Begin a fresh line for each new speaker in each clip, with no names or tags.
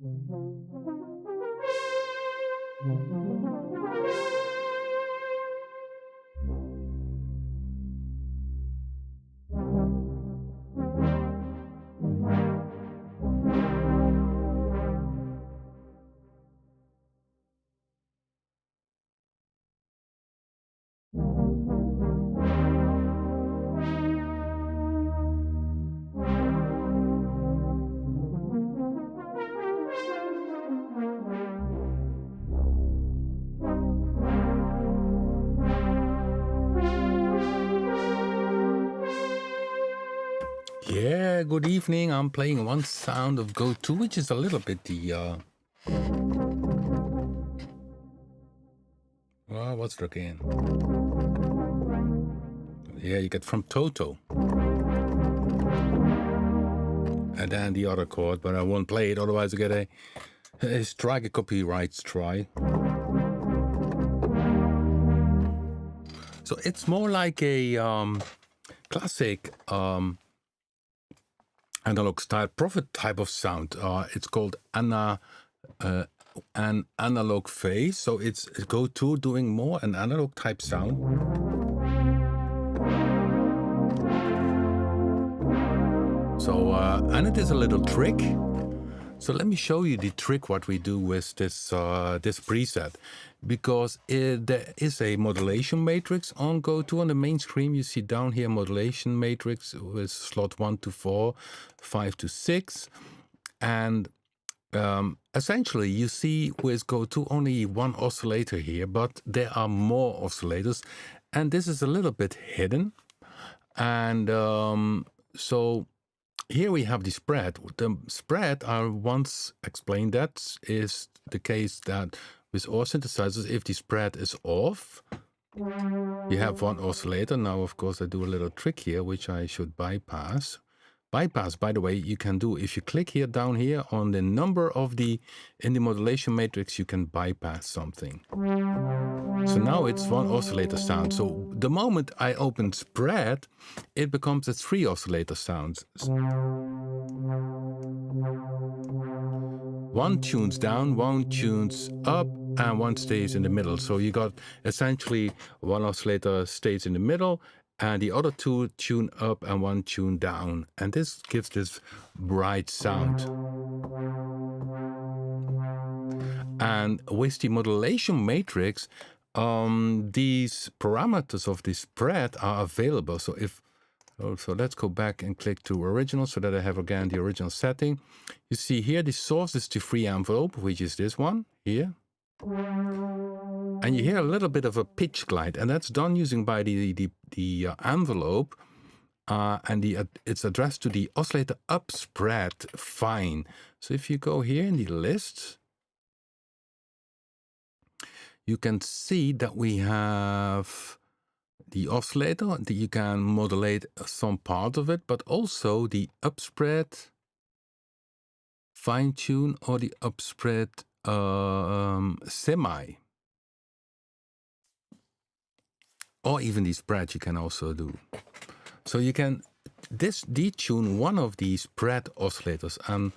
Yeah, good evening. I'm playing one sound of Go2, which is a little bit the well, what's the again? Yeah, you get from Toto. And then the other chord, but I won't play it, otherwise I get a strike, a copyright strike. So it's more like a classic analog style prophet type of sound. It's called an analog phase. So it's Go2 doing more an analog type sound. So and it is a little trick. So let me show you the trick what we do with this this preset, because there is a modulation matrix on Go2 on the main screen. You see down here modulation matrix with slot 1 to 4, 5 to 6, and essentially you see with Go2 only one oscillator here, but there are more oscillators, and this is a little bit hidden, and so. Here we have the spread. The spread, I once explained, that is the case that with all synthesizers, if the spread is off, you have one oscillator. Now, of course, I do a little trick here, which I should bypass. Bypass, by the way, you can do, if you click here down here on the number of in the modulation matrix, you can bypass something. So now it's one oscillator sound. So the moment I open spread, it becomes a 3 oscillator sounds. One tunes down, one tunes up, and one stays in the middle. So you got essentially one oscillator stays in the middle, and the other 2 tune up and 1 tune down. And this gives this bright sound. And with the modulation matrix, these parameters of the spread are available. So so let's go back and click to original so that I have again the original setting. You see here the source is the free envelope, which is this one here. And you hear a little bit of a pitch glide, and that's done using by the envelope, and it's addressed to the oscillator up spread fine. So if you go here in the list, you can see that we have the oscillator, that you can modulate some part of it, but also the upspread, fine tune, or the upspread semi. Or even the spread you can also do. So you can detune one of these spread oscillators. And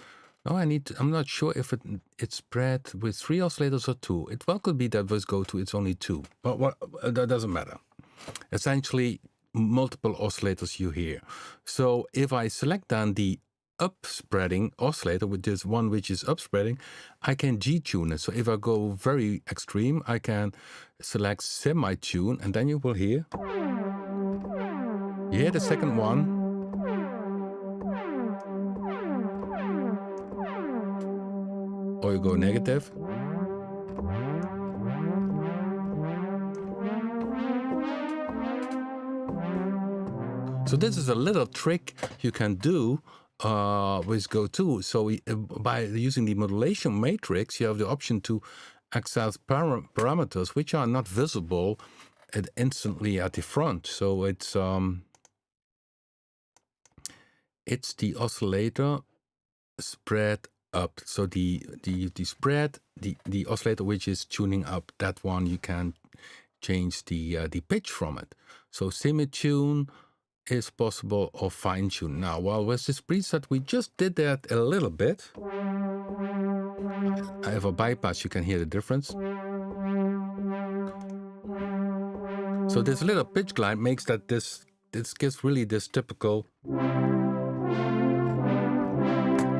now I'm not sure if it's spread with 3 oscillators or 2. It well could be that with Go2 it's only 2, but that doesn't matter. Essentially, multiple oscillators you hear. So if I select then the upspreading oscillator with this one which is upspreading, I can G-tune it. So if I go very extreme, I can select semi-tune, and then you will hear. You hear the second one. Or you go negative. So this is a little trick you can do with Go2. So by using the modulation matrix, you have the option to access parameters which are not visible instantly at the front. So it's the oscillator spread up. So the spread, the oscillator which is tuning up, that one you can change the pitch from it. So semi-tune is possible, or fine tune. Now, while with this preset, we just did that a little bit. If I bypass, you can hear the difference. So this little pitch glide makes that this gives really this typical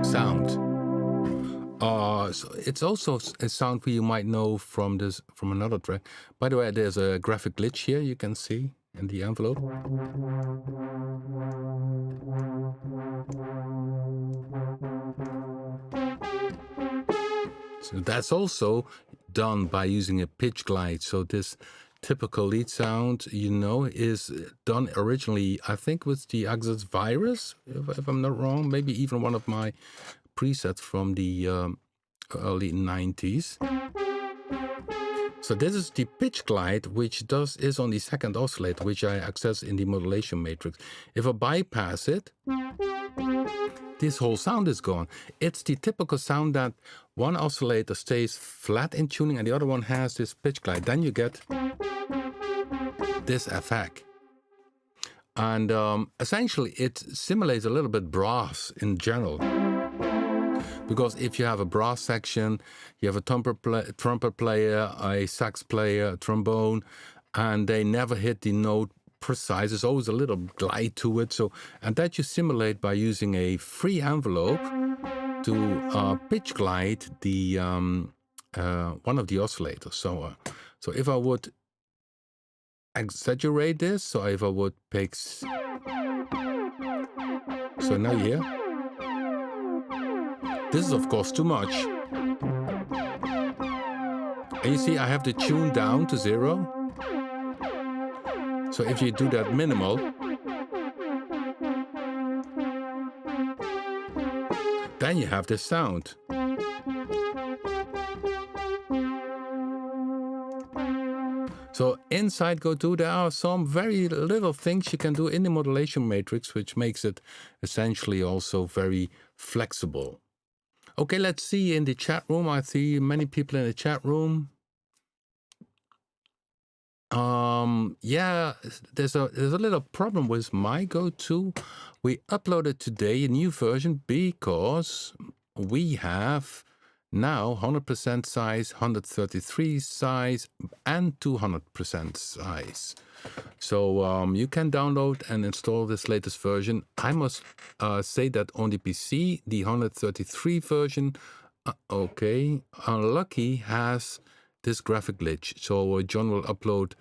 sound. So it's also a sound you might know from another track. By the way, there's a graphic glitch here you can see in the envelope. So that's also done by using a pitch glide. So this typical lead sound, you know, is done originally, I think, with the Access virus, if I'm not wrong, maybe even one of my presets from the early 90s. So this is the pitch glide, which is on the second oscillator, which I access in the modulation matrix. If I bypass it, this whole sound is gone. It's the typical sound that one oscillator stays flat in tuning and the other one has this pitch glide. Then you get this effect. And essentially it simulates a little bit brass in general. Because if you have a brass section, you have a trumpet player, a sax player, a trombone, and they never hit the note precise. There's always a little glide to it. And that you simulate by using a free envelope to pitch glide the one of the oscillators. So if I would exaggerate this, so if I would pick, so now you hear. This is of course too much. And you see I have the tune down to 0. So if you do that minimal, then you have this sound. So inside Go2 there are some very little things you can do in the modulation matrix, which makes it essentially also very flexible. Okay, let's see in the chat room. I see many people in the chat room. Yeah, there's a little problem with my Go2. We uploaded today a new version because we have now 100% size, 133 size, and 200% size. So you can download and install this latest version. I must say that on the PC, the 133 version, unlucky, has this graphic glitch. So John will upload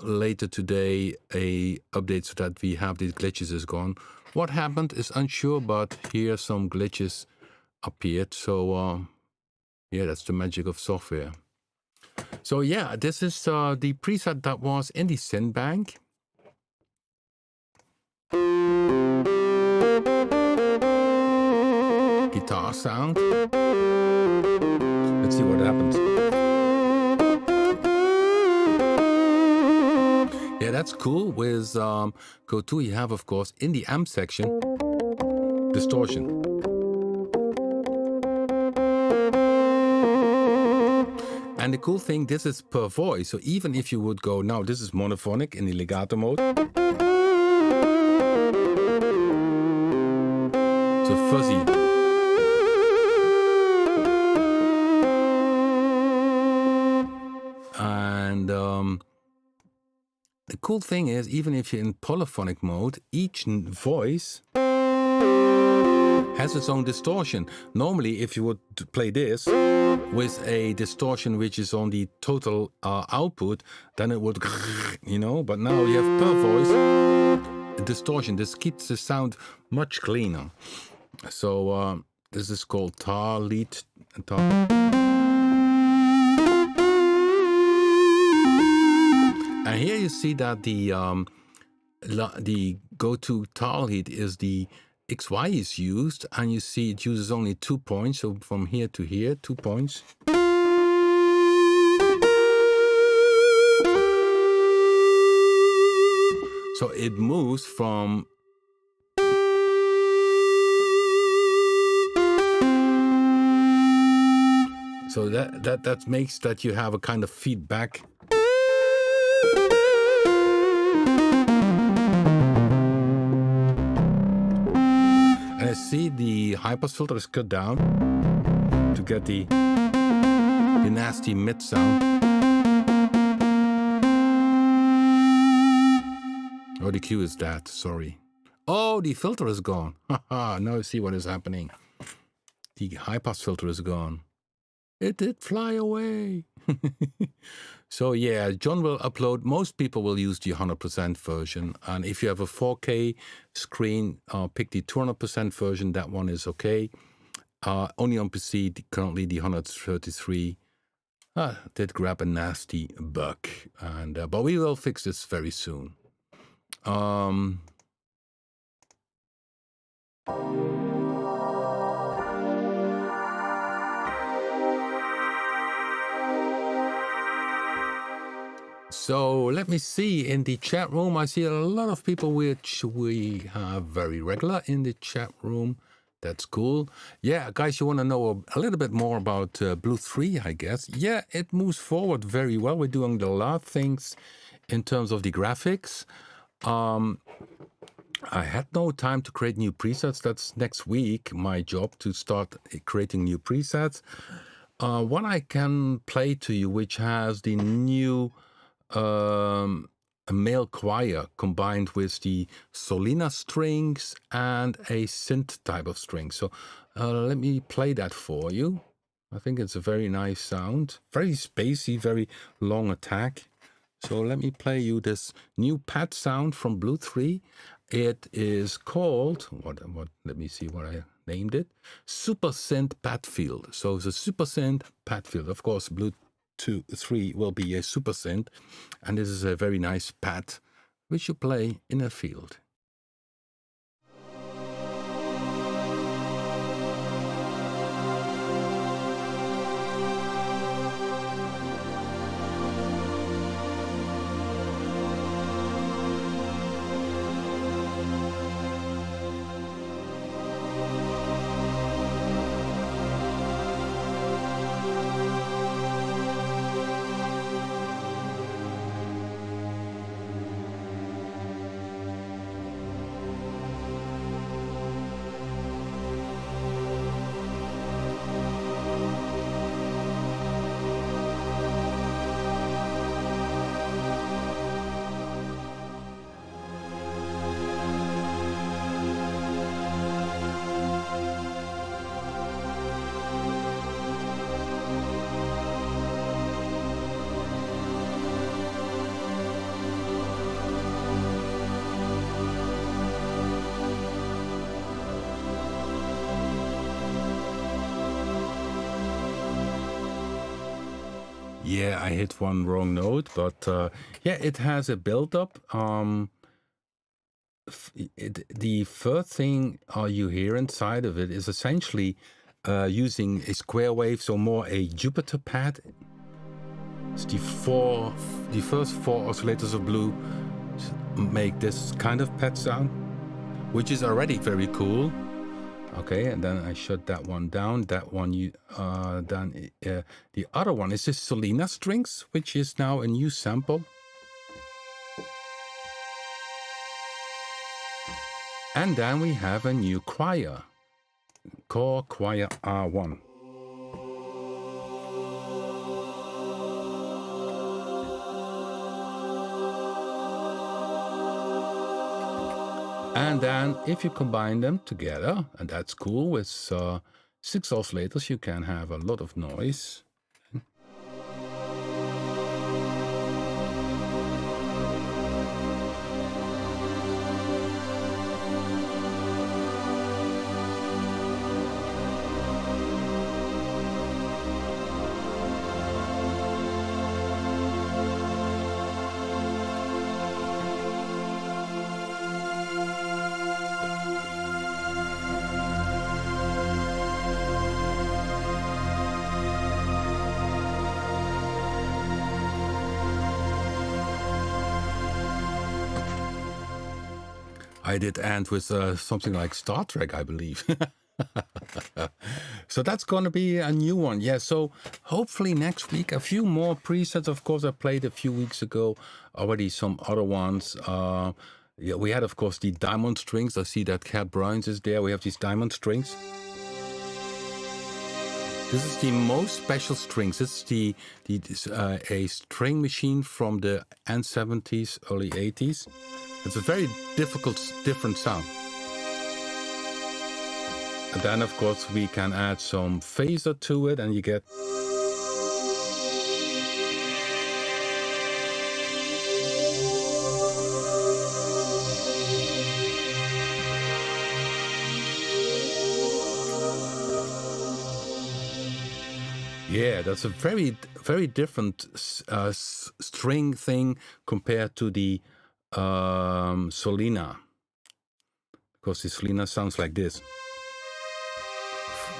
later today a update so that we have these glitches is gone. What happened is unsure, but here some glitches appeared. So yeah, that's the magic of software. So yeah, this is the preset that was in the synth bank. Guitar sound. Let's see what happens. Yeah, that's cool. With Go2 you have, of course, in the amp section, distortion. And the cool thing, this is per voice. So even if you would go, now this is monophonic in the legato mode. So fuzzy. And the cool thing is, even if you're in polyphonic mode, each voice has its own distortion. Normally, if you would play this with a distortion which is on the total output, then it would, you know, but now you have per voice a distortion. This keeps the sound much cleaner. So this is called tar lead. And here you see that the Go2 tar lead is the XY is used, and you see it uses only 2 points, so from here to here, 2 points. So it moves from so that makes that you have a kind of feedback. And I see the high pass filter is cut down. to get the nasty mid sound. Oh, the cue is that, sorry. Oh, the filter is gone. Haha, now I see what is happening. The high-pass filter is gone. It did fly away. So yeah, John will upload. Most people will use the 100% version. And if you have a 4K screen, pick the 200% version. That one is okay. Only on PC, currently the 133 did grab a nasty bug. And but we will fix this very soon. So let me see, in the chat room, I see a lot of people which we have very regular in the chat room. That's cool. Yeah, guys, you want to know a little bit more about Blue 3, I guess. Yeah, it moves forward very well. We're doing a lot of things in terms of the graphics. I had no time to create new presets. That's next week, my job, to start creating new presets. One I can play to you, which has the new a male choir combined with the Solina strings and a synth type of string. So let me play that for you. I think it's a very nice sound, very spacey, very long attack. So let me play you this new pad sound from Blue 3. It is called, what? Let me see what I named it. Super Synth Pad Field. So it's a Super Synth Pad Field. Of course, Blue 3 will be a Super Synth, and this is a very nice pad which you play in a field. Yeah, I hit one wrong note, but yeah, it has a build-up. The first thing you hear inside of it is essentially using a square wave, so more a Jupiter pad. It's the first four oscillators of Blue make this kind of pad sound, which is already very cool. Okay, and then I shut that one down. That one, the other one is this Solina strings, which is now a new sample. And then we have a new choir, Core Choir R1. And then if you combine them together, and that's cool, with 6 oscillators, you can have a lot of noise. I did end with something like Star Trek, I believe. So that's going to be a new one. Yeah, so hopefully next week, a few more presets. Of course, I played a few weeks ago already some other ones. Yeah, we had, of course, the diamond strings. I see that Cat Browns is there. We have these diamond strings. This is the most special strings. It's a string machine from the end 70s, early 80s. It's a very different sound. And then, of course, we can add some phaser to it, and you get. Yeah, that's a very different string thing compared to the Solina, because the Solina sounds like this,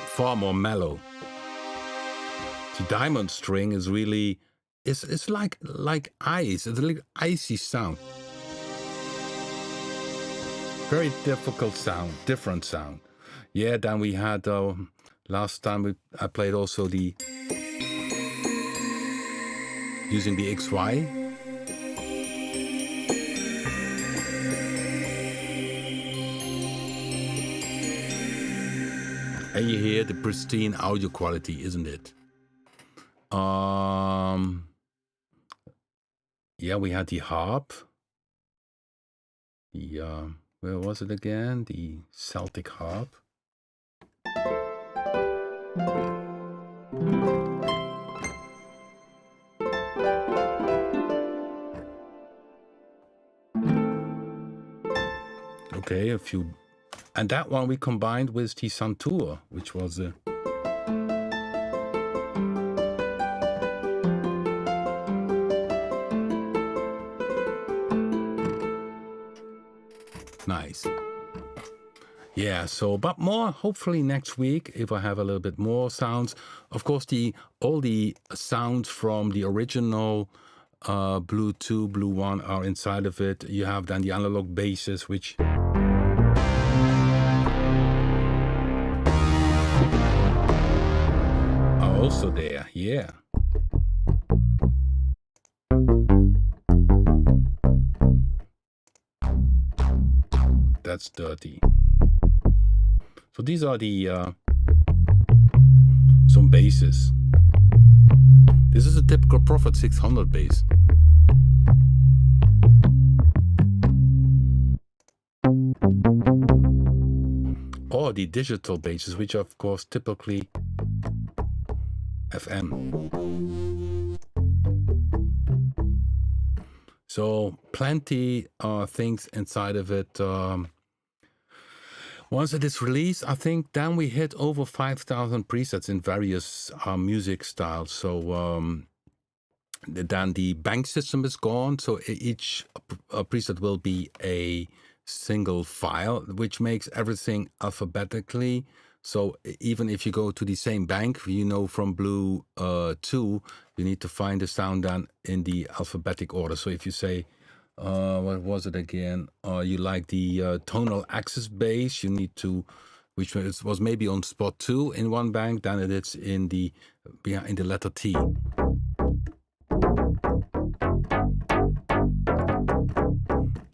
far more mellow. The diamond string is really, it's like ice. It's a little icy sound. Very difficult sound, different sound. Yeah, then we had last time I played also the using the XY. And you hear the pristine audio quality, isn't it? Yeah, we had the harp. The where was it again? The Celtic harp. Okay, a few, and that one we combined with the Santur, which was a nice. Yeah, so but more hopefully next week if I have a little bit more sounds. Of course, all the sounds from the original Blue 2, Blue 1 are inside of it. You have then the analog basses, which are also there. Yeah. That's dirty. So these are the some basses. This is a typical Prophet 600 bass. Or the digital basses, which are of course typically FM. So plenty of things inside of it. Once it is released, I think then we hit over 5,000 presets in various music styles. So then the bank system is gone. So each preset will be a single file, which makes everything alphabetically. So even if you go to the same bank, you know from Blue 2, you need to find the sound then in the alphabetic order. So if you say, what was it again? You like the tonal axis bass, you need to, which was maybe on spot 2 in one bank, then it is in the letter T.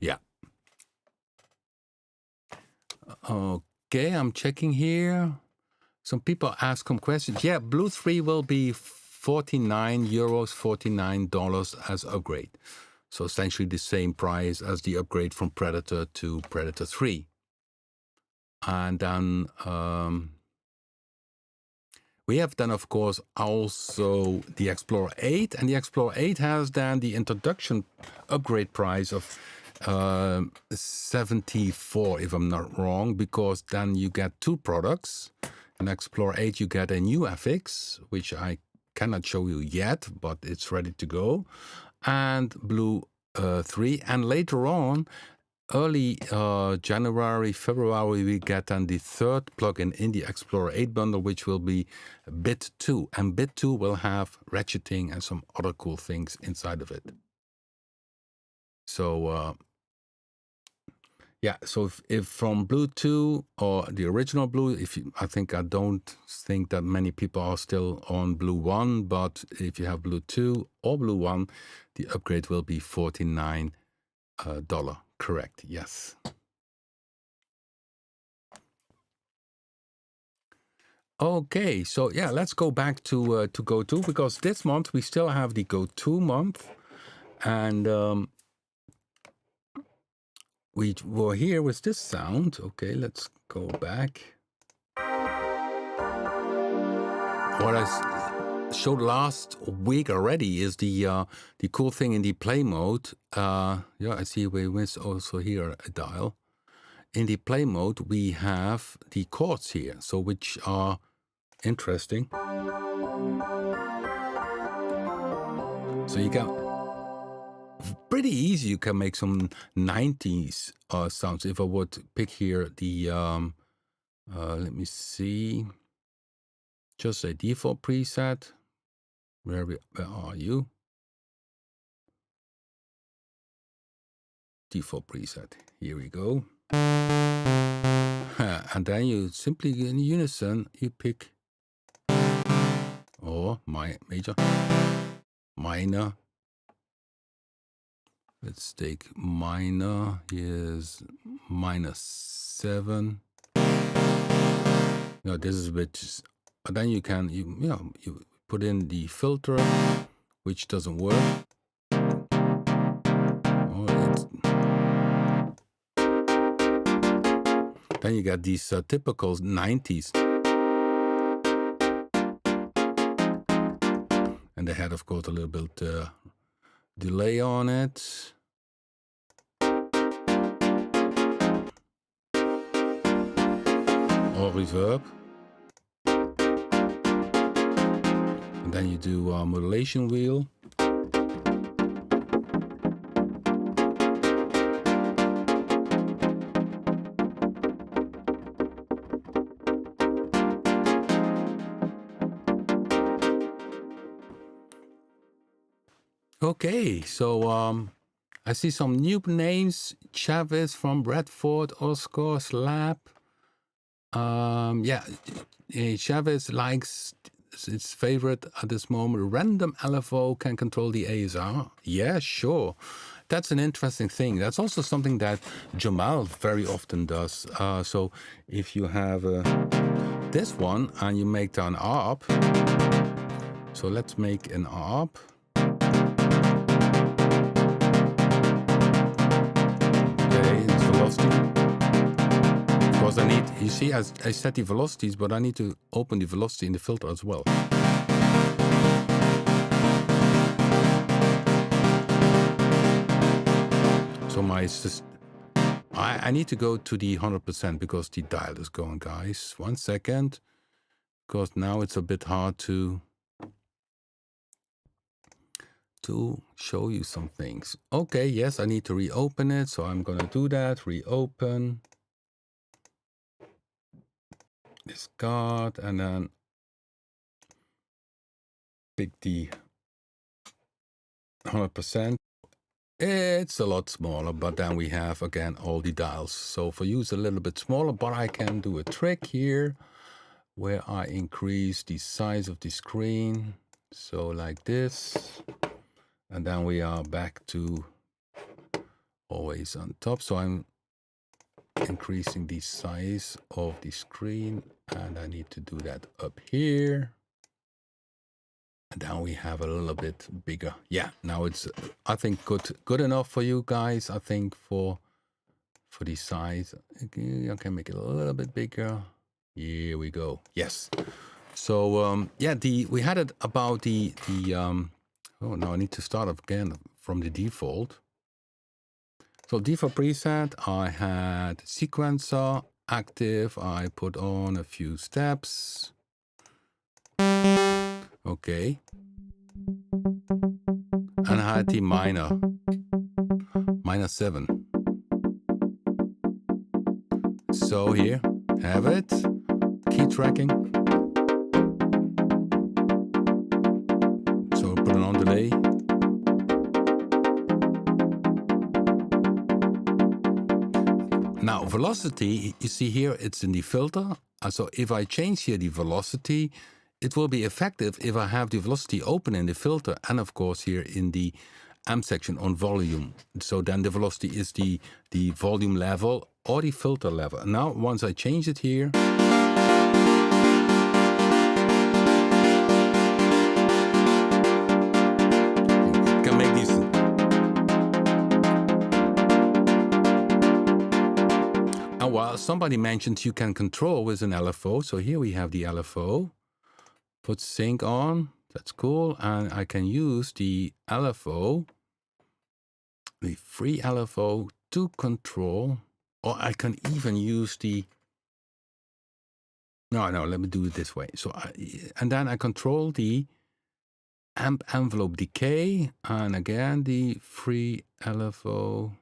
Yeah. Okay, I'm checking here. Some people ask some questions. Yeah, Blue 3 will be €49, $49 as upgrade. So essentially the same price as the upgrade from Predator to Predator 3. And then we have then, of course, also the Explorer 8. And the Explorer 8 has then the introduction upgrade price of 74, if I'm not wrong, because then you get two products. In Explorer 8, you get a new FX, which I cannot show you yet, but it's ready to go. And Blue 3, and later on, early January, February, we get then the third plugin in the Explorer 8 bundle, which will be Bit 2, and Bit 2 will have ratcheting and some other cool things inside of it. So yeah, so if from Blue 2 or the original Blue, I don't think that many people are still on Blue 1, but if you have Blue 2 or Blue 1, the upgrade will be $49. Correct, yes. Okay, so yeah, let's go back to Go2, because this month we still have the Go2 month, and we were here with this sound. Okay, let's go back. What I showed last week already is the cool thing in the play mode. Yeah, I see we miss also here a dial. In the play mode, we have the chords here, so which are interesting. So you can pretty easy. You can make some 90s sounds. If I would pick here the let me see, just a default preset. Where are you? Default preset. Here we go. And then you simply in unison you pick major, minor. Let's take minor. Here's -7. No, this is a bit. But then you can you put in the filter, which doesn't work. Then you got these typical 90s. And they had, of course, a little bit delay on it. Or reverb. And then you do a modulation wheel. Okay, so I see some new names. Chavez from Bradford, Oscar, Slap. Yeah, Chavez likes its favorite at this moment. Random LFO can control the ASR. Yeah, sure. That's an interesting thing. That's also something that Jamal very often does. So if you have this one and you make an ARP. So let's make an ARP. Because I need, you see, I set the velocities, but I need to open the velocity in the filter as well. So I need to go to the 100% because the dial is going, guys. 1 second, because now it's a bit hard to show you some things. Okay, yes, I need to reopen it, so I'm gonna do that. Reopen. Discard, and then pick the 100%. It's a lot smaller, but then we have again all the dials. So for you it's a little bit smaller, but I can do a trick here where I increase the size of the screen. So like this, and then we are back to always on top. So I'm increasing the size of the screen, and I need to do that up here. And now we have a little bit bigger. Yeah, now it's, I think, good enough for you guys. I think for the size, I can make it a little bit bigger. Here we go. Yes. So yeah, we had it about the oh no, I need to start again from the default. So default preset, I had sequencer active. I put on a few steps. Okay. And I had the minor, -7. So here, have it. Key tracking. So put it on delay. Now velocity, you see here, it's in the filter. So if I change here the velocity, it will be effective if I have the velocity open in the filter and of course here in the amp section on volume. So then the velocity is the volume level or the filter level. Now once I change it here, somebody mentioned you can control with an LFO. So here we have the LFO. Put sync on. That's cool. And I can use the LFO, the free LFO, to control. Or I can even use the... No, let me do it this way. So and then I control the amp envelope decay. And again, the free LFO.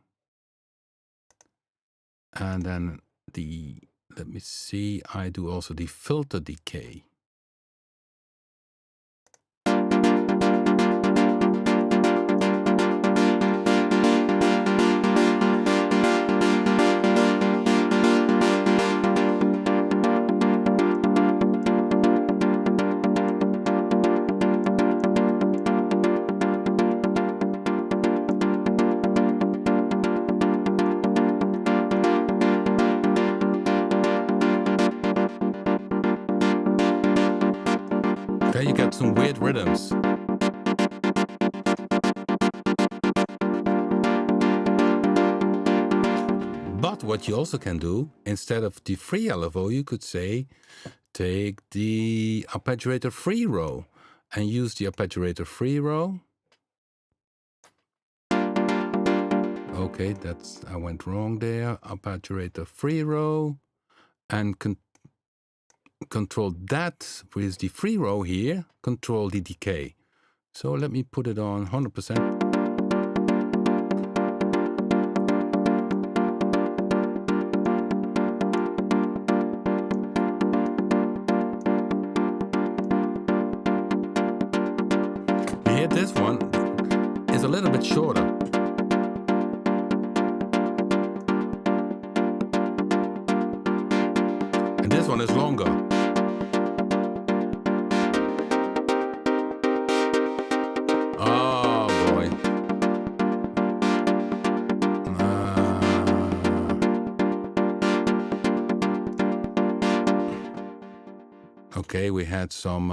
And then the... Let me see. I do also the filter decay. There you get some weird rhythms. But what you also can do, instead of the free LFO, you could say, take the arpeggiator free row and use the arpeggiator free row. Okay, I went wrong there. Arpeggiator free row and control that with the free row here, control the decay. So let me put it on 100%. Here, this one is a little bit shorter. And this one is longer. Okay, we had some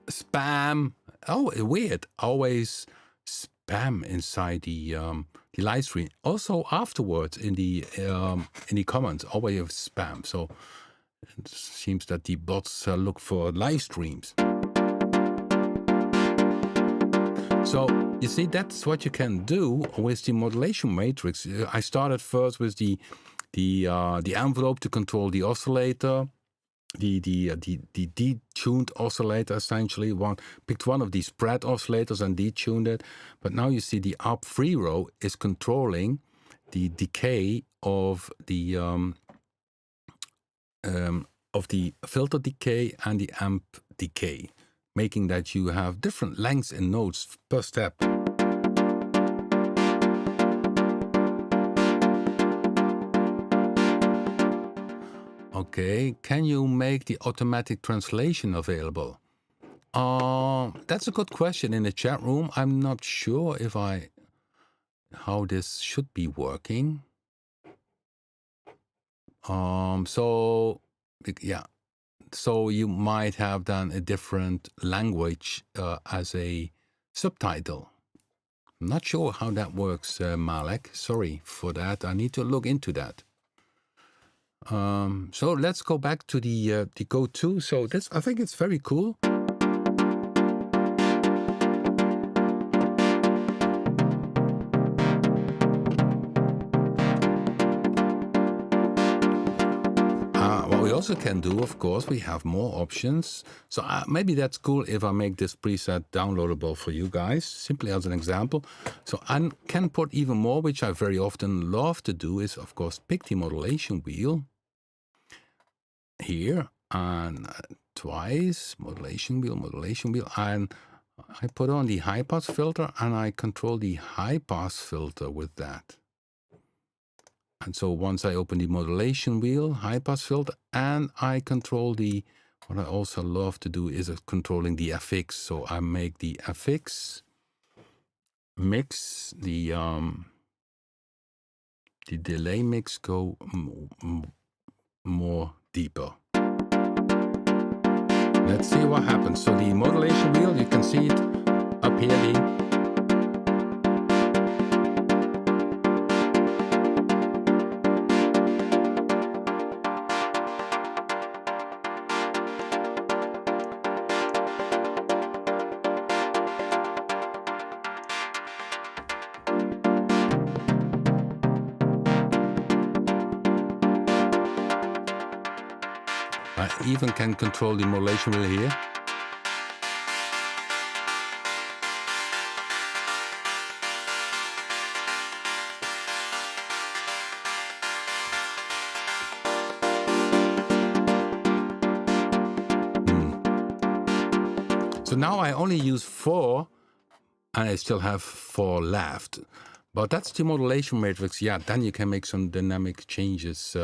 spam. Oh, weird! Always spam inside the live stream. Also afterwards in the comments, always have spam. So it seems that the bots look for live streams. So you see, that's what you can do with the modulation matrix. I started first with the envelope to control the oscillator, the detuned oscillator essentially. Picked one of these spread oscillators and detuned it. But now you see the ARP free row is controlling the decay of the filter decay and the amp decay, making that you have different lengths in notes per step. Okay, can you make the automatic translation available? That's a good question in the chat room. I'm not sure if how this should be working. So yeah, so you might have done a different language as a subtitle. I'm not sure how that works, Malek. Sorry for that. I need to look into that. So let's go back to the Go2. So this, I think it's very cool. What we also can do, of course, we have more options. So maybe that's cool if I make this preset downloadable for you guys, simply as an example. So I can put even more, which I very often love to do, is of course pick the modulation wheel here and twice, modulation wheel, and I put on the high pass filter and I control the high pass filter with that. And so once I open the modulation wheel, high pass filter, and I control what I also love to do is controlling the FX. So I make the FX mix, the delay mix go more deeper. Let's see what happens. So the modulation wheel, you can see it up here. I even can control the modulation wheel here. So now I only use 4, and I still have 4 left. But that's the modulation matrix. Yeah, then you can make some dynamic changes.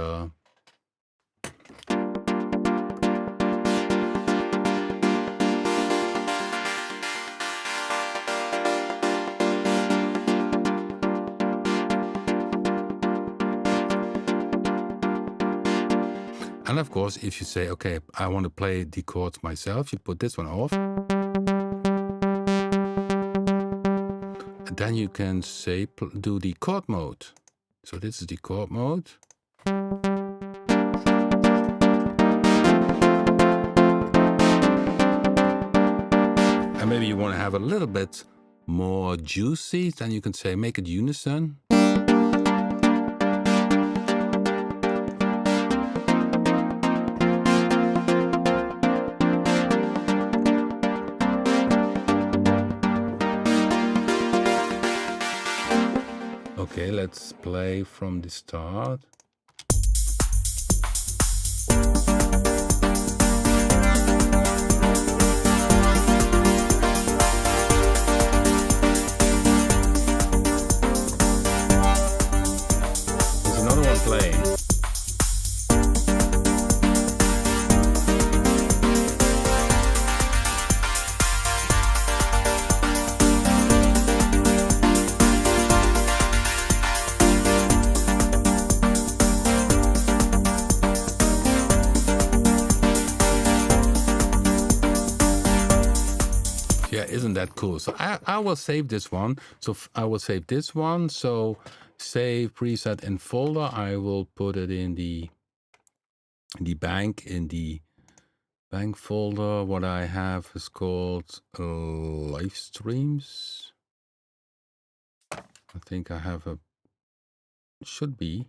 And of course, if you say, okay, I want to play the chords myself, you put this one off. And then you can say, do the chord mode. So this is the chord mode. And maybe you want to have a little bit more juicy, then you can say, make it unison. Okay, let's play from the start. There's another one playing. Yeah, isn't that cool? So I will save this one. So I will save this one. So save preset in folder. I will put it in the bank folder. What I have is called live streams. I think I have should be.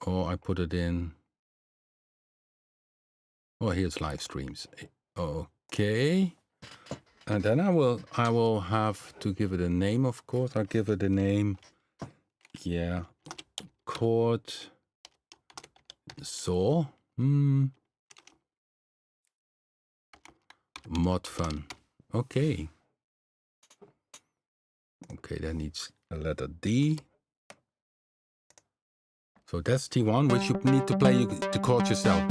Or I put it in. Oh, here's live streams. Okay. And then I will have to give it a name, of course. I'll give it a name. Yeah. Chord saw. Mod fun. Okay. Okay, that needs a letter D. So that's T1, which you need to play the chord yourself.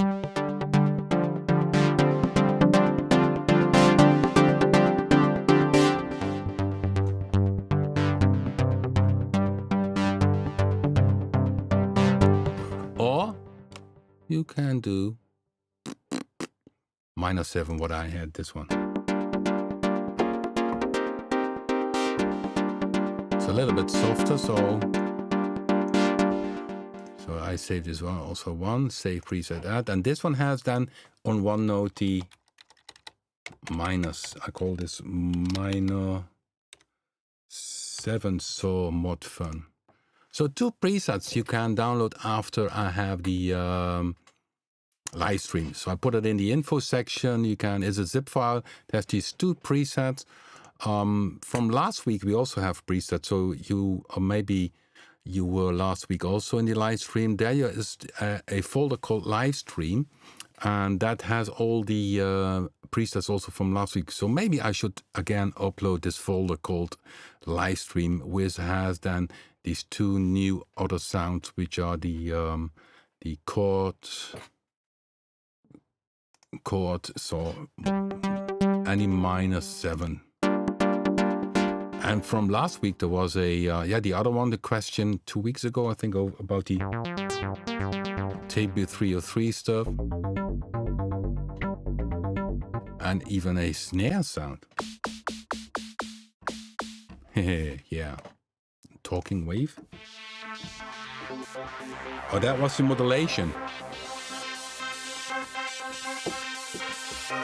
Or you can do -7, what I had this one. It's a little bit softer, so I save this one, also one, save preset add, and this one has then on one note the minus, I call this -7 saw mod fun. So 2 presets you can download after I have the live stream. So I put it in the info section. You can, it's a zip file. There's these 2 presets. From last week we also have presets. So you, or maybe you were last week also in the live stream. There is a folder called live stream, and that has all the presets also from last week. So maybe I should again upload this folder called live stream, which has then these 2 new other sounds, which are the chord, so any -7. And from last week there was the other one, the question 2 weeks ago, I think, about the table 303 stuff. And even a snare sound. Yeah. Talking wave. Oh, that was the modulation. So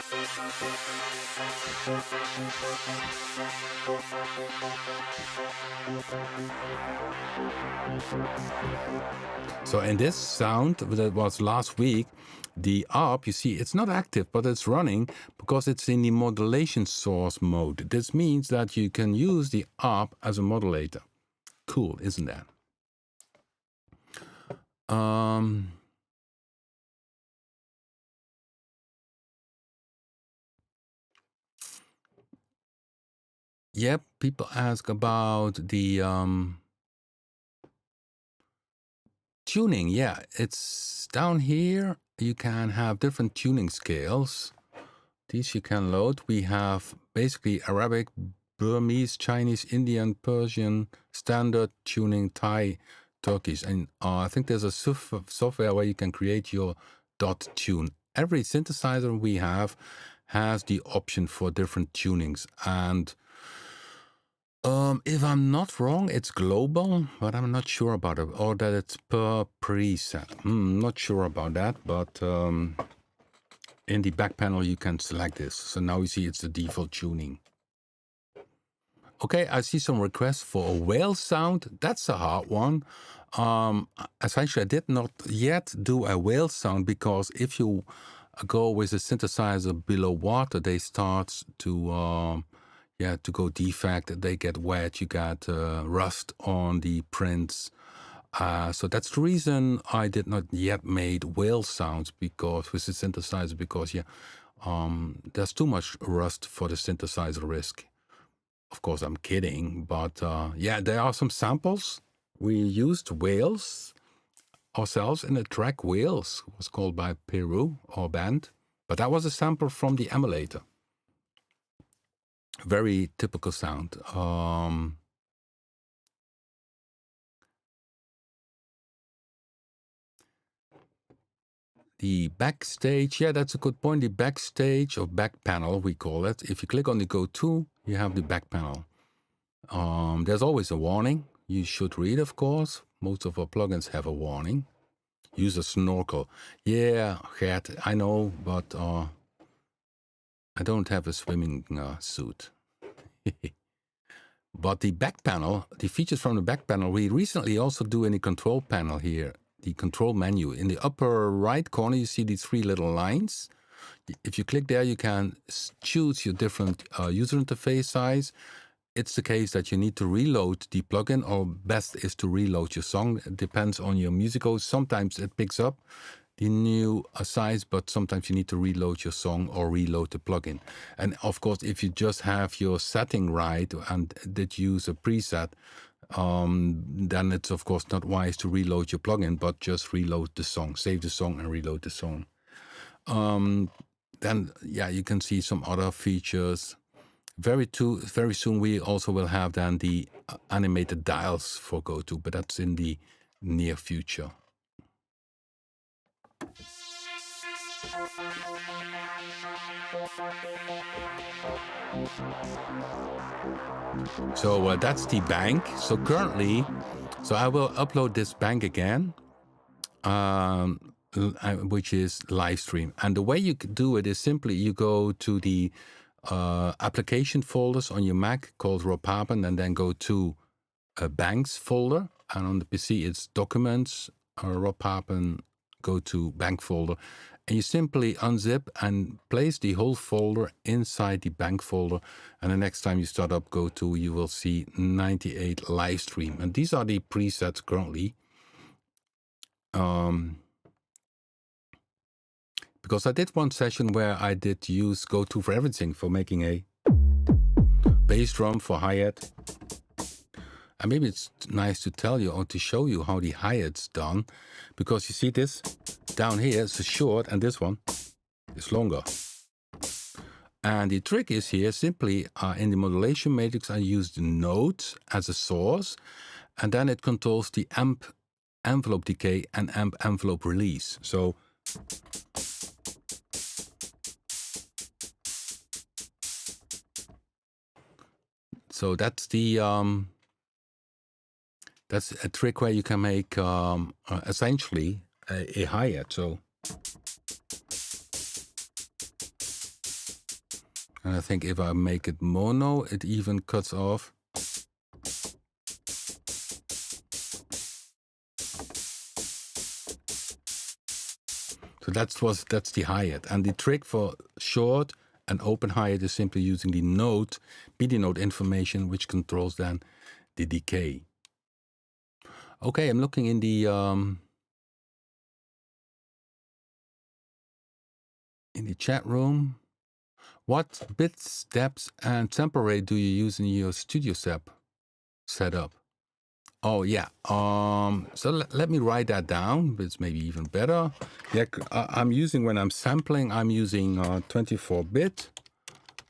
in this sound that was last week, the ARP, you see, it's not active, but it's running because it's in the modulation source mode. This means that you can use the ARP as a modulator. Cool, isn't that? Yep, people ask about the tuning. Yeah, it's down here. You can have different tuning scales. These you can load. We have basically Arabic, Burmese, Chinese, Indian, Persian, standard tuning, Thai, Turkish. And I think there's a software where you can create your dot tune. Every synthesizer we have has the option for different tunings. And if I'm not wrong, it's global, but I'm not sure about it. Or that it's per preset. Not sure about that, but in the back panel you can select this. So now you see it's the default tuning. Okay, I see some requests for a whale sound. That's a hard one. Essentially, I did not yet do a whale sound because if you go with a synthesizer below water, they start to go defect. They get wet. You get rust on the prints. So that's the reason I did not yet made whale sounds because with the synthesizer because there's too much rust for the synthesizer risk. Of course, I'm kidding, but there are some samples. We used whales ourselves in a track. Whales was called by Peru or band, but that was a sample from the emulator. Very typical sound. The backstage, that's a good point. The backstage or back panel, we call it. If you click on the Go2, you have the back panel. There's always a warning. You should read, of course. Most of our plugins have a warning. Use a snorkel. Yeah, Gert, I know, but I don't have a swimming suit. But the back panel, the features from the back panel, we recently also do in the control panel here, the control menu. In the upper right corner, you see these three little lines. If you click there, you can choose your different user interface size. It's the case that you need to reload the plugin, or best is to reload your song. It depends on your musical. Sometimes it picks up the new size, but sometimes you need to reload your song or reload the plugin. And of course, if you just have your setting right and did use a preset, then it's of course not wise to reload your plugin, but just reload the song, save the song and reload the song. Then you can see some other features. Very soon we also will have then the animated dials for Go2, but that's in the near future. So that's the bank. So currently, I will upload this bank again, which is live stream. And the way you do it is simply you go to the application folders on your Mac called Papen, and then go to a banks folder. And on the PC, it's documents, Papen, go to bank folder. And you simply unzip and place the whole folder inside the bank folder. And the next time you start up Go2, you will see 98 live stream. And these are the presets currently. Because I did one session where I did use Go2 for everything, for making a bass drum for hi-hat. And maybe it's nice to tell you or to show you how the hi-hat's done. Because you see this down here, it's short, and this one is longer. And the trick is here, simply in the modulation matrix, I use the nodes as a source, and then it controls the amp envelope decay and amp envelope release. So that's the that's a trick where you can make essentially a hi-hat. So And I think if I make it mono, it even cuts off. So that's the hi-hat. And the trick for short and open hi-hat is simply using the node, MIDI node information, which controls then the decay. Okay, I'm looking in the chat room. What bits, steps, and tempo rate do you use in your studio setup? Oh yeah. So let me write that down. It's maybe even better. Yeah, I'm using, when I'm sampling, I'm using 24-bit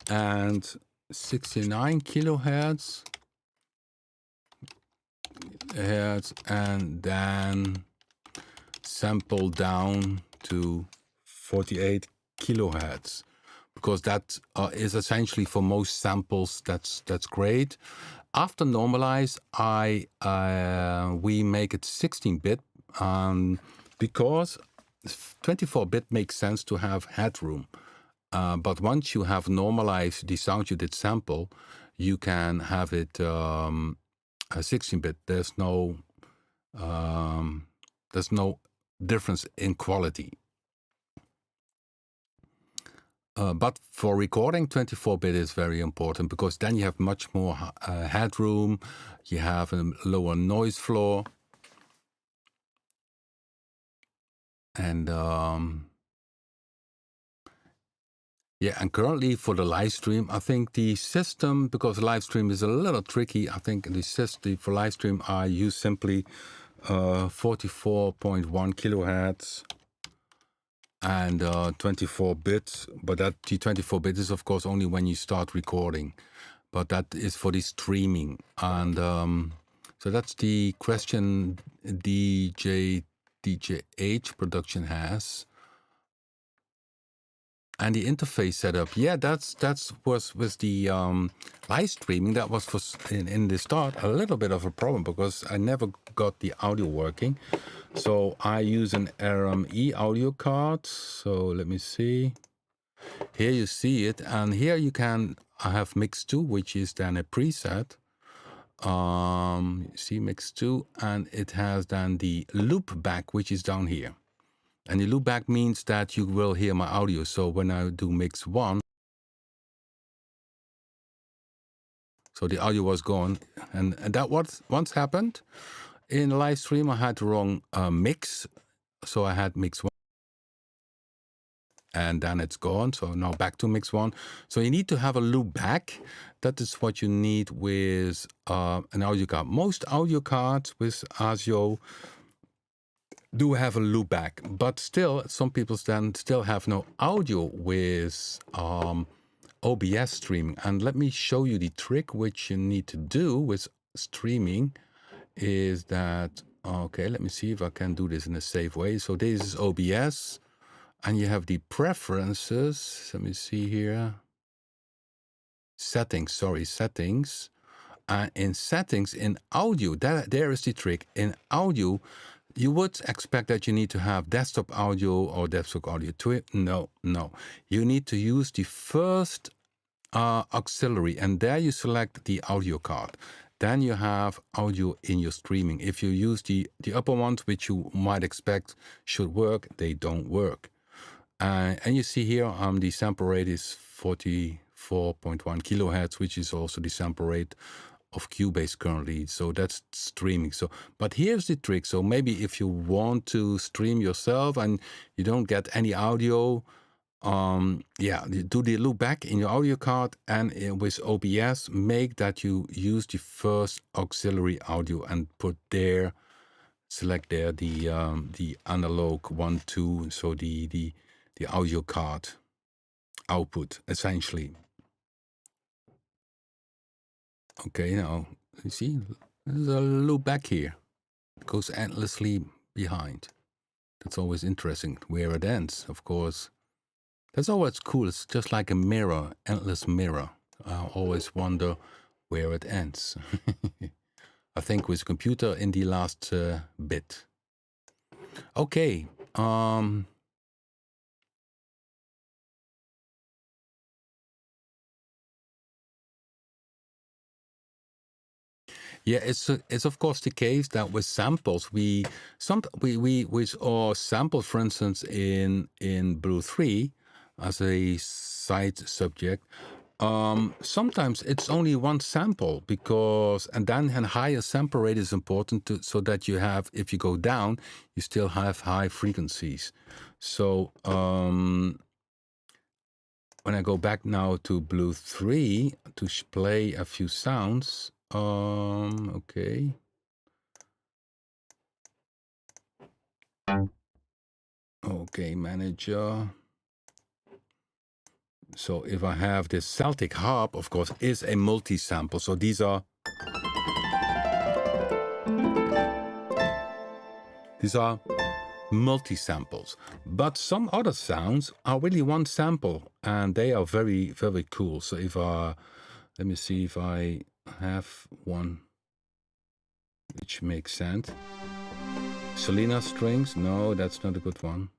and 69 kilohertz, and then sample down to 48 kilohertz, because that is essentially for most samples. That's great. After normalize, we make it 16-bit because 24-bit makes sense to have headroom. But once you have normalized the sound you did sample, you can have it 16-bit. There's no difference in quality. But for recording, 24-bit is very important, because then you have much more headroom, you have a lower noise floor, and yeah, and currently for the live stream, I think the system, because live stream is a little tricky, I think the system for live stream, I use simply 44.1 kilohertz and 24 bits, but that the 24 bit is of course only when you start recording, but that is for the streaming. And so that's the question DJH production has. And the interface setup, yeah, that was with the live streaming. That was for in the start a little bit of a problem, because I never got the audio working. So I use an RME audio card. So let me see. Here you see it, and here you can have mix 2, which is then a preset. You see mix 2, and it has then the loop back, which is down here. And the loop back means that you will hear my audio. So when I do mix 1, so the audio was gone. And that once happened in the live stream. I had the wrong mix. So I had mix 1. And then it's gone. So now back to mix 1. So you need to have a loop back. That is what you need with an audio card. Most audio cards with ASIO do have a loop back, but still, some people then still have no audio with OBS streaming. And let me show you the trick which you need to do with streaming is that, okay, let me see if I can do this in a safe way. So this is OBS, and you have the preferences. Let me see here. Settings. In settings, in audio, there is the trick. In audio, you would expect that you need to have desktop audio or desktop audio to it. No. You need to use the first auxiliary, and there you select the audio card. Then you have audio in your streaming. If you use the upper ones, which you might expect should work, they don't work. And you see here the sample rate is 44.1 kilohertz, which is also the sample rate of Cubase currently. So that's streaming. So, but here's the trick. So maybe if you want to stream yourself and you don't get any audio, yeah, you do the loop back in your audio card, and with OBS, make that you use the first auxiliary audio and put there, select there the analog 1, 2, so the audio card output essentially. Okay, now you see there's a loop back here. It goes endlessly behind. That's always interesting where it ends, of course. That's always cool. It's just like a mirror, endless mirror. I always wonder where it ends. I think with computer in the last bit. Okay. Yeah, it's of course the case that with samples we with our samples, for instance, in Blue 3 as a side subject. Sometimes it's only one sample because, and then a higher sample rate is important so that you have, if you go down, you still have high frequencies. So when I go back now to Blue 3 to play a few sounds, okay. Okay, manager. So if I have this Celtic harp, of course, is a multi-sample. So these are multi-samples. But some other sounds are really one sample, and they are very, very cool. So if let me see if I have one which makes sense. Selena strings? No, that's not a good one.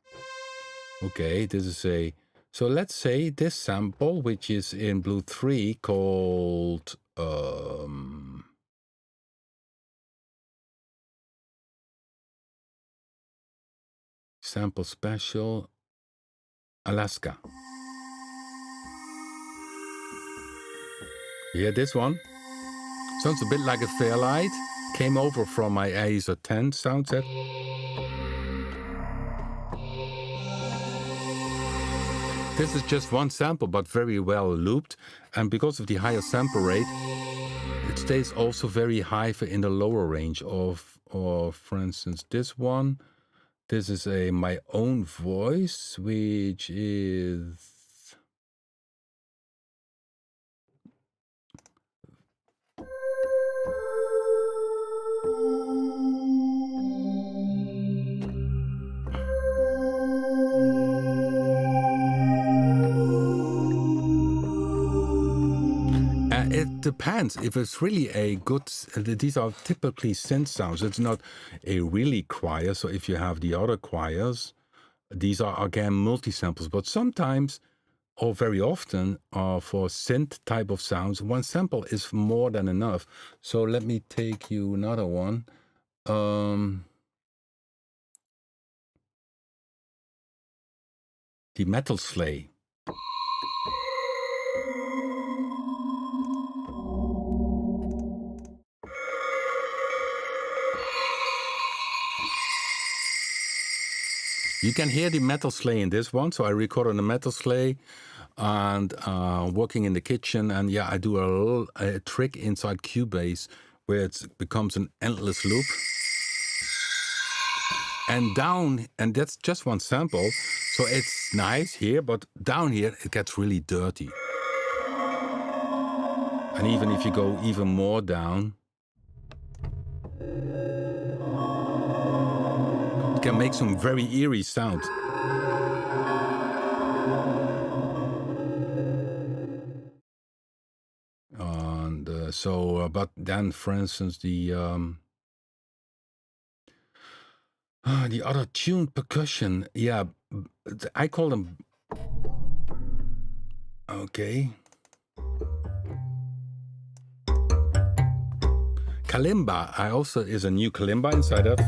Okay, this is a... So let's say this sample, which is in Blue 3, called... sample special, Alaska. Yeah, this one. Sounds a bit like a Fairlight. Came over from my ISO 10 sound set. This is just one sample, but very well looped. And because of the higher sample rate, it stays also very high in the lower range of, for instance, this one. This is my own voice, which is... It depends. If it's really a good... These are typically synth sounds. It's not a really choir. So if you have the other choirs, these are, again, multi-samples. But sometimes, or very often, for synth type of sounds, one sample is more than enough. So let me take you another one. The metal sleigh. You can hear the metal sleigh in this one. So I record on the metal sleigh and working in the kitchen. And yeah, I do a trick inside Cubase where it becomes an endless loop. And down, and that's just one sample. So it's nice here, but down here, it gets really dirty. And even if you go even more down, it can make some very eerie sound. And but then, for instance, the other tuned percussion, yeah, I call them... Okay. Kalimba, is a new kalimba inside of.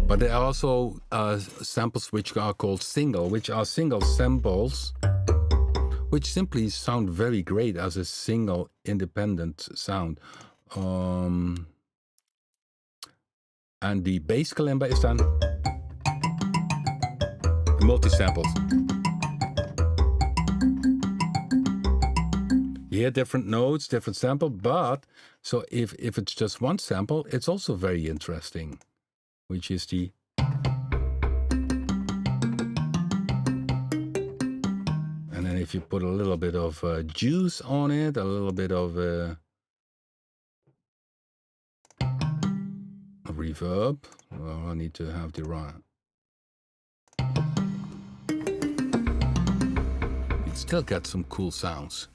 But there are also samples which are called single, which are single samples, which simply sound very great as a single independent sound. And the bass kalimba is then multi-samples. Yeah, different notes, different sample, but so if it's just one sample, it's also very interesting, which is the... And then if you put a little bit of juice on it, a little bit of reverb. Well, I need to have the right. You still get some cool sounds.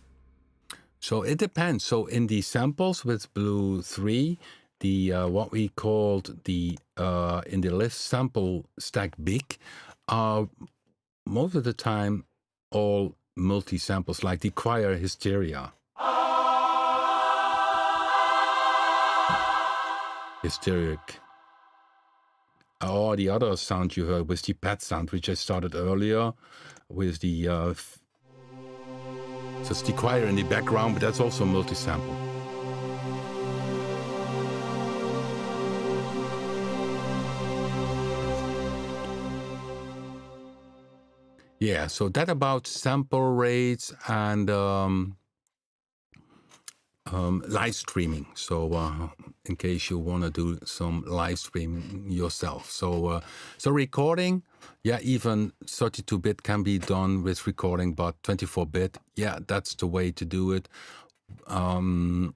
So it depends. So in the samples with Blue 3, the what we called the in the list sample stack big are most of the time all multi samples, like the choir hysteria. hysteric. Or the other sound you heard was the pet sound, which I started earlier with the so it's the choir in the background, but that's also multi-sample. Yeah, so that about sample rates and live streaming. So in case you want to do some live streaming yourself. So recording, yeah, even 32-bit can be done with recording, but 24-bit, yeah, that's the way to do it. Sometimes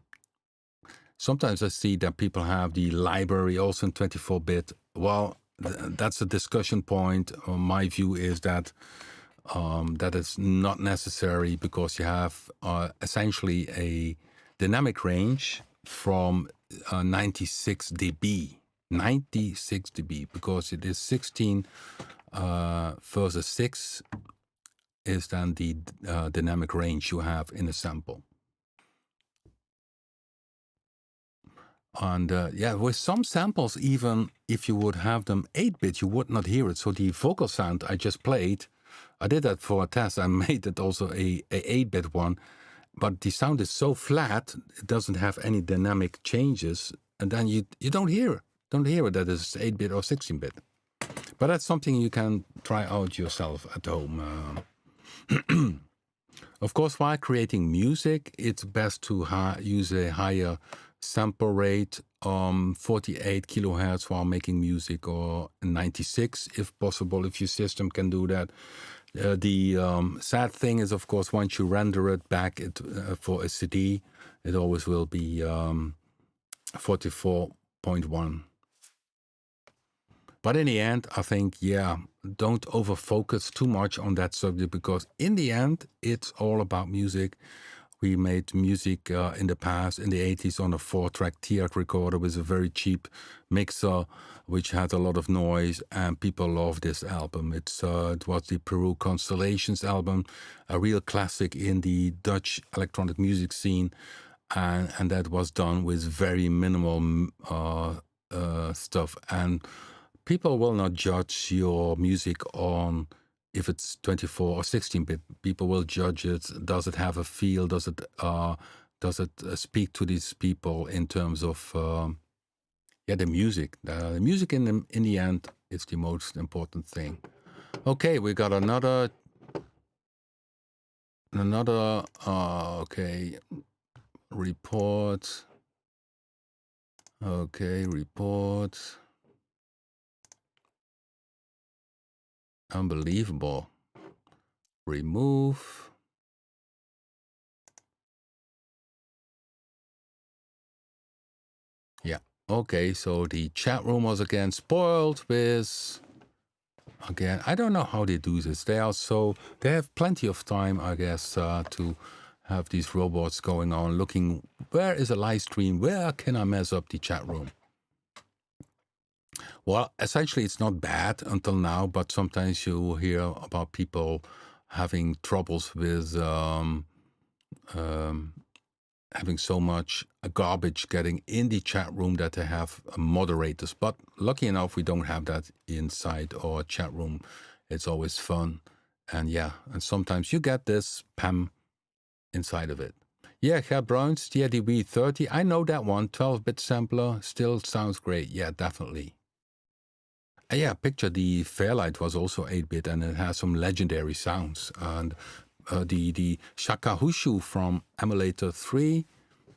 I see that people have the library also in 24-bit. Well, that's a discussion point. My view is that that is not necessary because you have essentially a dynamic range from 96 dB. 96 dB, because it is 16 versus 6 is then the dynamic range you have in a sample. And yeah, with some samples, even if you would have them 8-bit, you would not hear it. So the vocal sound I just played, I did that for a test. I made it also a 8-bit one, but the sound is so flat, it doesn't have any dynamic changes, and then you don't hear it that it's 8-bit or 16-bit. But that's something you can try out yourself at home. Of course, while creating music, it's best to use a higher sample rate, 48 kilohertz while making music, or 96 if possible, if your system can do that. The sad thing is, of course, once you render it back for a CD, it always will be 44.1. But in the end, I think, yeah, don't over-focus too much on that subject, because in the end, it's all about music. We made music in the past, in the 80s, on a 4-track TRAC recorder with a very cheap mixer, which had a lot of noise, and people love this album. It was the Peru Constellations album, a real classic in the Dutch electronic music scene, and that was done with very minimal stuff. And people will not judge your music on if it's 24 or 16-bit. People will judge it. Does it have a feel? Does it speak to these people in terms of the music? The music in the end is the most important thing. Okay, we got another okay, report. Okay, report. Unbelievable. Remove. Yeah. Okay, so the chat room was again spoiled with, again, I don't know how they do this. They have plenty of time, I guess, to have these robots going on, looking, where is a live stream? Where can I mess up the chat room? Well, essentially, it's not bad until now, but sometimes you hear about people having troubles with having so much garbage getting in the chat room that they have moderators. But lucky enough, we don't have that inside our chat room. It's always fun. And yeah, and sometimes you get this spam inside of it. Yeah, Gert Bruins, TRDB30. I know that one, 12-bit sampler, still sounds great. Yeah, definitely. Yeah, picture the Fairlight was also 8-bit, and it has some legendary sounds. And the Shakahushu from Emulator 3,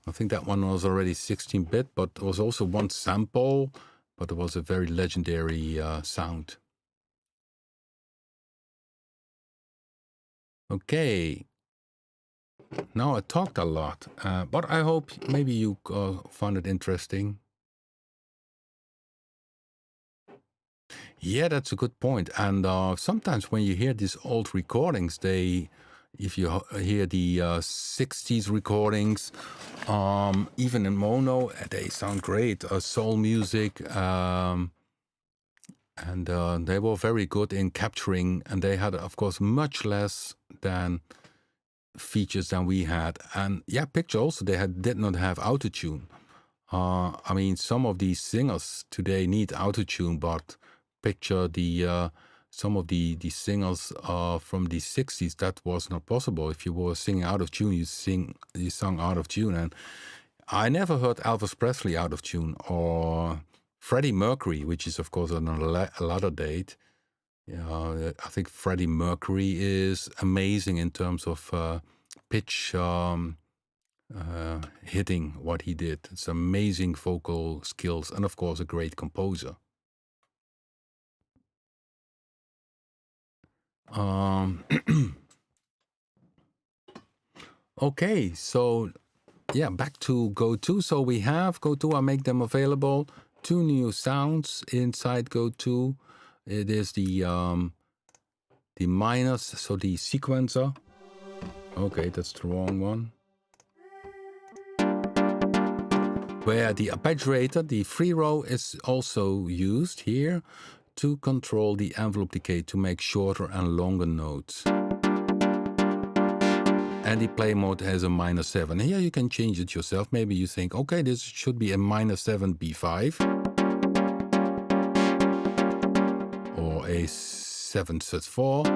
I think that one was already 16-bit, but there was also one sample, but it was a very legendary sound. Okay. Now I talked a lot, but I hope maybe you found it interesting. Yeah, that's a good point. And sometimes when you hear these old recordings, if you hear the 60s recordings, even in mono, they sound great. Soul music, and they were very good in capturing, and they had, of course, much less than features than we had. And yeah, picture also, they did not have autotune. I mean, some of these singers today need autotune, but picture the some of the singers from the 60s, that was not possible. If you were singing out of tune, you sung out of tune. And I never heard Elvis Presley out of tune, or Freddie Mercury, which is of course on a later date. Yeah, I think Freddie Mercury is amazing in terms of pitch. Hitting what he did. It's amazing vocal skills, and of course a great composer. Okay, so yeah, back to Go2. So we have Go2, I make them available. 2 new sounds inside Go2. It is the minus, so the sequencer. Okay, that's the wrong one. Where the arpeggiator, the free row, is also used here to control the envelope decay to make shorter and longer notes. And the play mode has a -7. Here you can change it yourself. Maybe you think, okay, this should be a -7 B5 or a 7 sus4.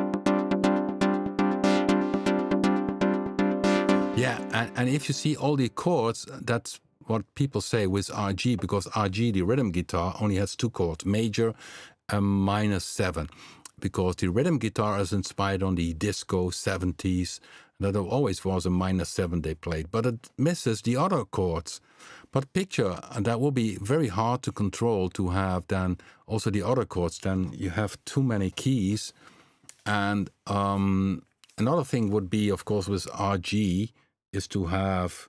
Yeah, and if you see all the chords, that's what people say with RG, because RG, the rhythm guitar, only has 2 chords, major and -7, because the rhythm guitar is inspired on the disco 70s. That always was a -7 they played, but it misses the other chords. But picture, that will be very hard to control, to have then also the other chords. Then you have too many keys. And another thing would be, of course, with RG, is to have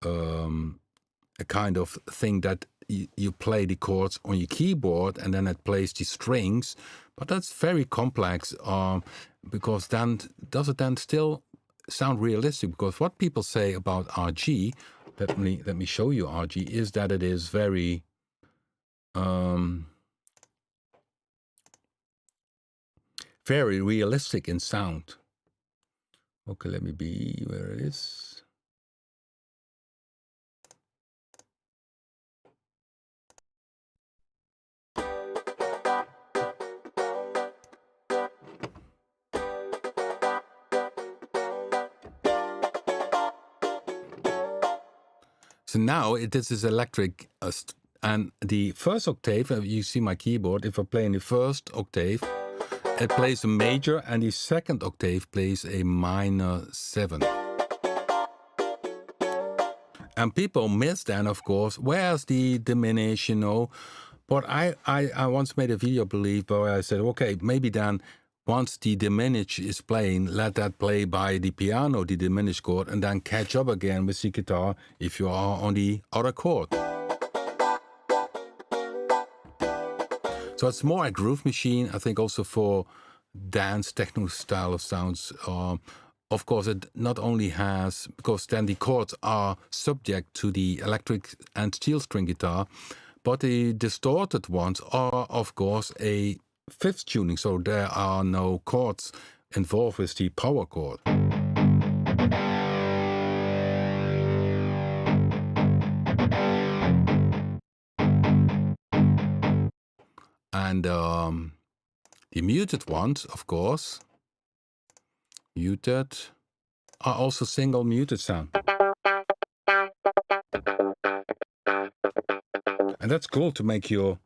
a kind of thing that you play the chords on your keyboard and then it plays the strings. But that's very complex, because then does it then still sound realistic? Because what people say about RG, let me show you RG, is that it is very very realistic in sound. Okay, let me be where it is. So now this is electric, and the first octave, you see my keyboard, if I play in the first octave, it plays a major, and the second octave plays a -7. And people miss then, of course, where's the diminish, But I once made a video, I believe, where I said, okay, maybe then once the diminish is playing, let that play by the piano, the diminished chord, and then catch up again with the guitar if you are on the other chord. So it's more a groove machine, I think, also for dance, techno style of sounds. Of course, it not only has, because then the chords are subject to the electric and steel string guitar, but the distorted ones are, of course, a fifth tuning, so there are no chords involved with the power chord. And the muted ones, of course, muted, are also single muted sound. And that's cool to make your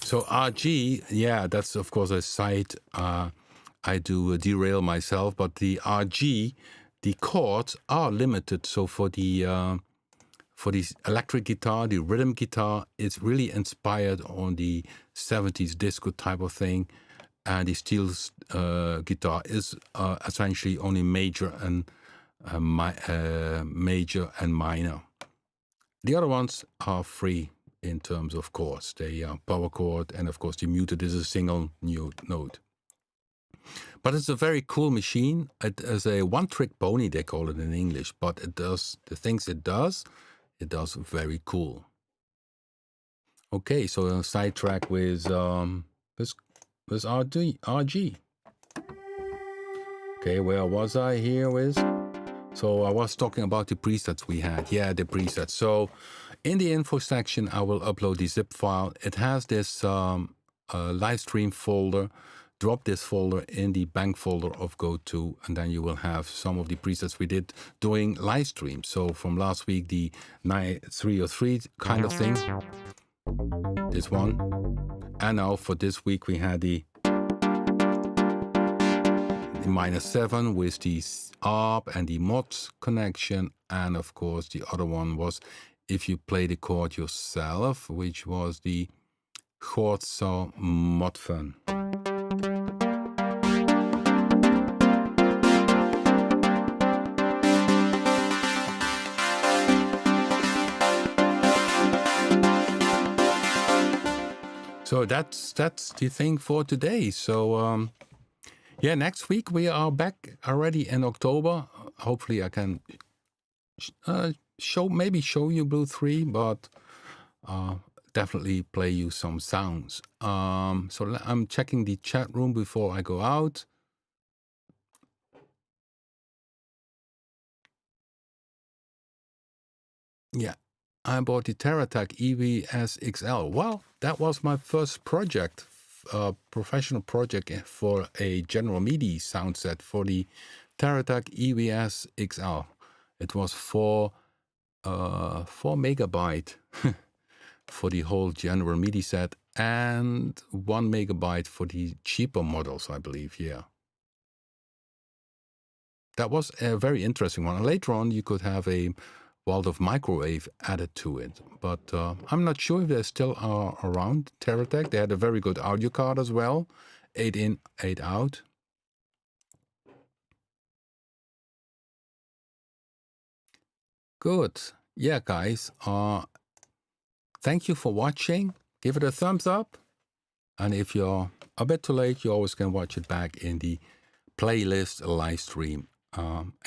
So RG, yeah, that's of course a side. I do derail myself, but the RG, the chords are limited. So for the electric guitar, the rhythm guitar, it's really inspired on the 70s disco type of thing, and the steel guitar is essentially only major and minor. The other ones are free in terms of chords. They are power chord, and of course the muted is a single note. But it's a very cool machine. It is a one-trick pony, they call it in English, but it does the things it does very cool. Okay, so a sidetrack with RG. Okay, where was I here with? So I was talking about the presets we had. Yeah, the presets. So in the info section, I will upload the zip file. It has this live stream folder. Drop this folder in the bank folder of Go2, and then you will have some of the presets we did doing live streams. So from last week, the 303 kind of thing, this one. And now for this week, we had the -7 with the ARP and the mods connection. And of course, the other one was if you play the chord yourself, which was the chord saw mod fun. So that's the thing for today. So yeah, next week we are back already in October. Hopefully I can show you Blue 3, but definitely play you some sounds. So I'm checking the chat room before I go out. Yeah, I bought the TeraTech EVS XL. Well, that was my first project, professional project for a general MIDI sound set for the TeraTech EVS XL. It was 4 megabyte for the whole general MIDI set and 1 megabyte for the cheaper models, I believe. Yeah. That was a very interesting one. And later on, you could have a world of microwave added to it. But I'm not sure if they still are around, TeraTech. They had a very good audio card as well. 8 in, 8 out. Good. Yeah, guys. Thank you for watching. Give it a thumbs up. And if you're a bit too late, you always can watch it back in the playlist live stream.